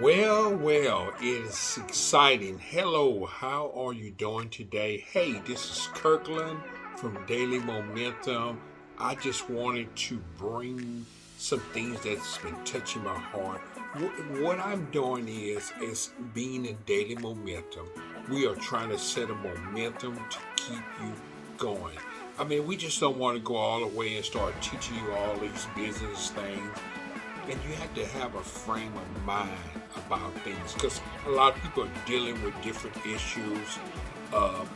Well, it is exciting. Hello, how are you doing today? Hey, this is Kirkland from Daily Momentum. I just wanted to bring some things that's been touching my heart. What I'm doing is being in Daily Momentum. We are trying to set a momentum to keep you going. I mean, we just don't want to go all the way and start teaching you all these business things, and you have to have a frame of mind about things because a lot of people are dealing with different issues of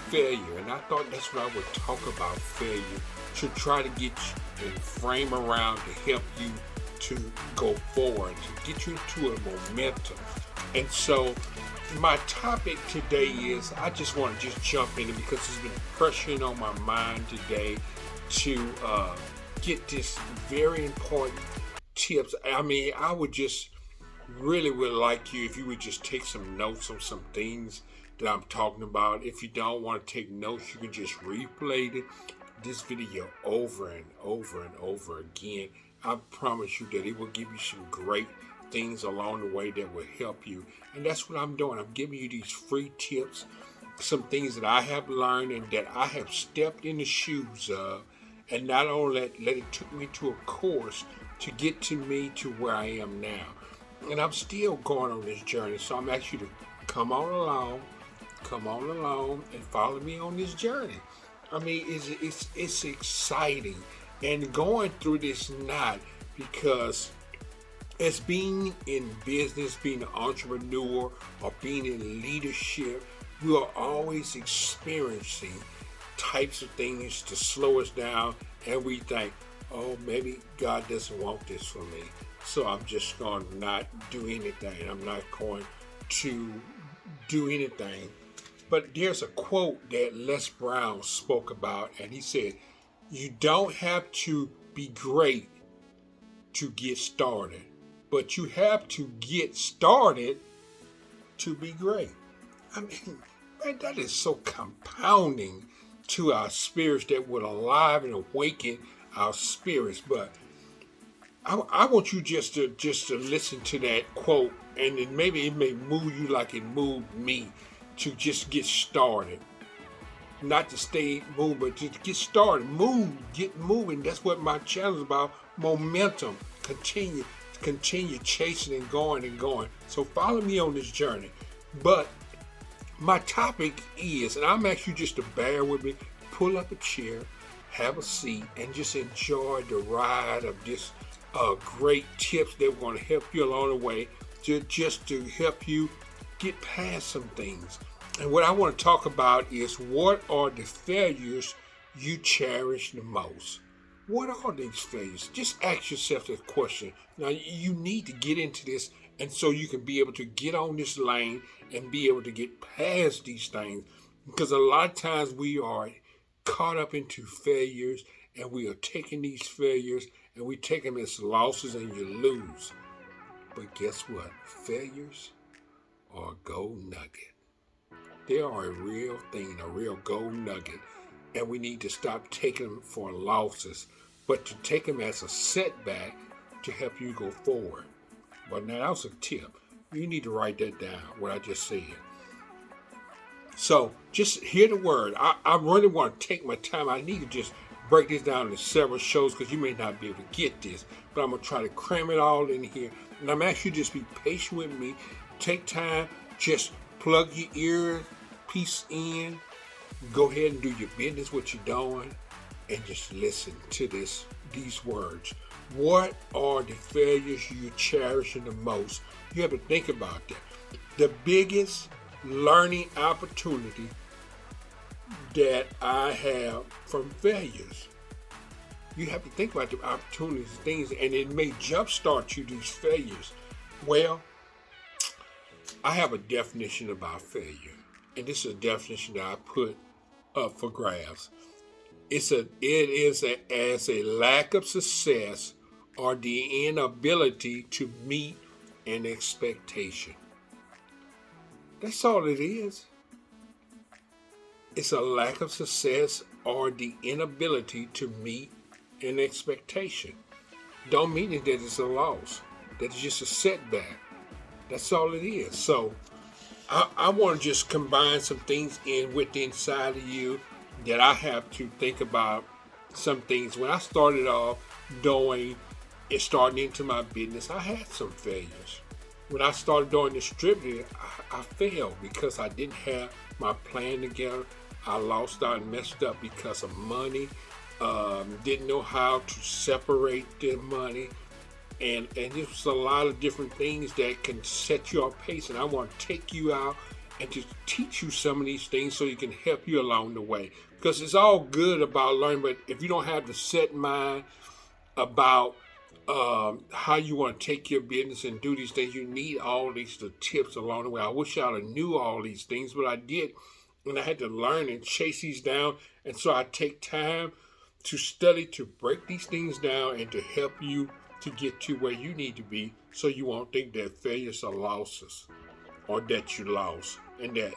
failure, and I thought that's what I would talk about: failure, to try to get you and frame around to help you to go forward, to get you into a momentum. And so my topic today is, I just want to just jump in it because it's been pressuring on my mind today to get this very important tips. I mean, I would just really would like you if you would just take some notes on some things that I'm talking about. If you don't want to take notes, you can just replay this video over and over and over again. I promise you that it will give you some great things along the way that will help you. And that's what I'm doing. I'm giving you these free tips, some things that I have learned and that I have stepped in the shoes of. And not only that, it took me to a course to get to me to where I am now. And I'm still going on this journey. So I'm asking you to come on along and follow me on this journey. I mean, it's exciting. And going through this knot, because as being in business, being an entrepreneur, or being in leadership, we are always experiencing types of things to slow us down, and we think, oh, maybe God doesn't want this for me, so I'm just going to not do anything. I'm not going to do anything. But there's a quote that Les Brown spoke about, and he said, you don't have to be great to get started, but you have to get started to be great. I mean, man, that is so compounding to our spirits, that would alive and awaken our spirits. But I want you just to listen to that quote, and then maybe it may move you like it moved me, to just get started. Not to stay moving, but to get started. Move, get moving. That's what my channel is about. Momentum. Continue chasing and going. So follow me on this journey. But my topic is, and I'm asking you just to bear with me, pull up a chair, have a seat, and just enjoy the ride of this great tips that are going to help you along the way, to help you get past some things. And what I want to talk about is, what are the failures you cherish the most? What are these failures? Just ask yourself that question. Now, you need to get into this, and so you can be able to get on this lane and be able to get past these things. Because a lot of times we are caught up into failures, and we are taking these failures and we take them as losses, and you lose. But guess what? Failures are a gold nugget. They are a real thing, a real gold nugget. And we need to stop taking them for losses, but to take them as a setback to help you go forward. But now, that was a tip. You need to write that down, what I just said. So just hear the word. I really want to take my time. I need to just break this down into several shows, because you may not be able to get this, but I'm going to try to cram it all in here. And I'm asking you to just be patient with me. Take time. Just plug your earpiece in. Go ahead and do your business, what you're doing, and just listen to these words. What are the failures you cherish the most? You have to think about that. The biggest learning opportunity that I have from failures. You have to think about the opportunities, things, and it may jumpstart you, these failures. Well, I have a definition about failure, and this is a definition that I put up for grabs. It is as a lack of success or the inability to meet an expectation. That's all it is. It's a lack of success or the inability to meet an expectation. Don't mean that it's a loss. That it's just a setback. That's all it is. So I want to just combine some things in with the inside of you that I have to think about. Some things when I started off doing and starting into my business, I had some failures. When I started doing distributing, I failed because I didn't have my plan together. I lost out and messed up because of money. Didn't know how to separate the money, and there's a lot of different things that can set you off pace. And I want to take you out and to teach you some of these things so you can help you along the way. Because it's all good about learning, but if you don't have the set mind about how you want to take your business and do these things, you need all these tips along the way. I wish I'd have knew all these things, but I did, and I had to learn and chase these down. And so I take time to study, to break these things down, and to help you to get to where you need to be, so you won't think that failures are losses, or that you lost, and that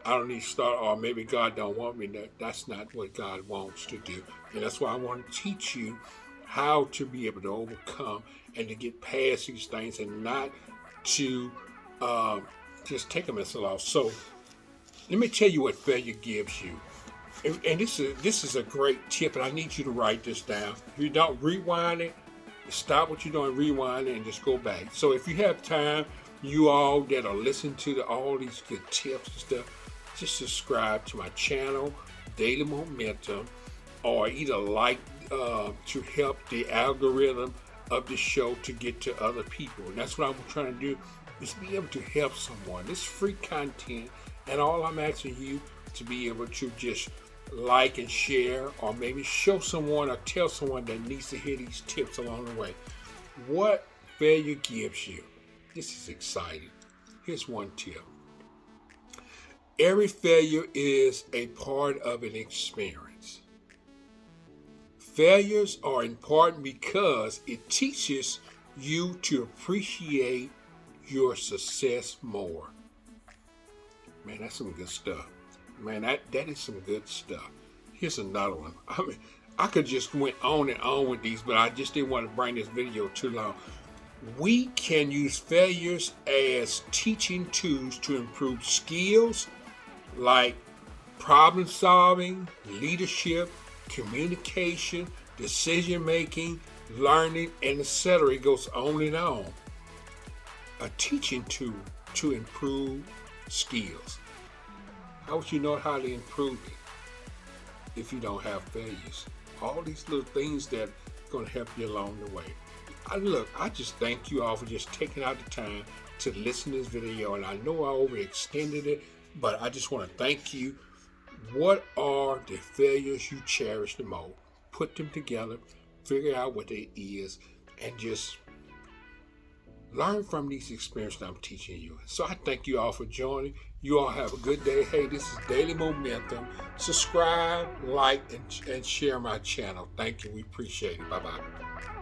I don't need to start, or maybe God don't want me. That's not what God wants to do. And that's why I want to teach you how to be able to overcome and to get past these things, and not to just take them as a loss. So let me tell you what failure gives you. And this is a great tip, and I need you to write this down. If you don't, rewind it, stop what you're doing, rewind it, and just go back. So if you have time, you all that are listening to all these good tips and stuff, just subscribe to my channel, Daily Momentum, or either to help the algorithm of the show to get to other people. And that's what I'm trying to do, is be able to help someone. This free content, and all I'm asking you to be able to just like and share, or maybe show someone or tell someone that needs to hear these tips along the way. What failure gives you. This is exciting. Here's one tip. Every failure is a part of an experience. Failures are important because it teaches you to appreciate your success more. Man, that's some good stuff. Man, that is some good stuff. Here's another one. I mean, I could just went on and on with these, but I just didn't want to bring this video too long. We can use failures as teaching tools to improve skills like problem solving, leadership, communication, decision making, learning, and etc. It goes on and on. A teaching tool to improve skills. How would you know how to improve it if you don't have failures? All these little things that are going to help you along the way. I just thank you all for just taking out the time to listen to this video. And I know I overextended it, but I just want to thank you. What are the failures you cherish the most? Put them together, figure out what they is, and just learn from these experiences I'm teaching you. So I thank you all for joining. You all have a good day. Hey, this is Daily Momentum. Subscribe, like, and share my channel. Thank you. We appreciate it. Bye-bye.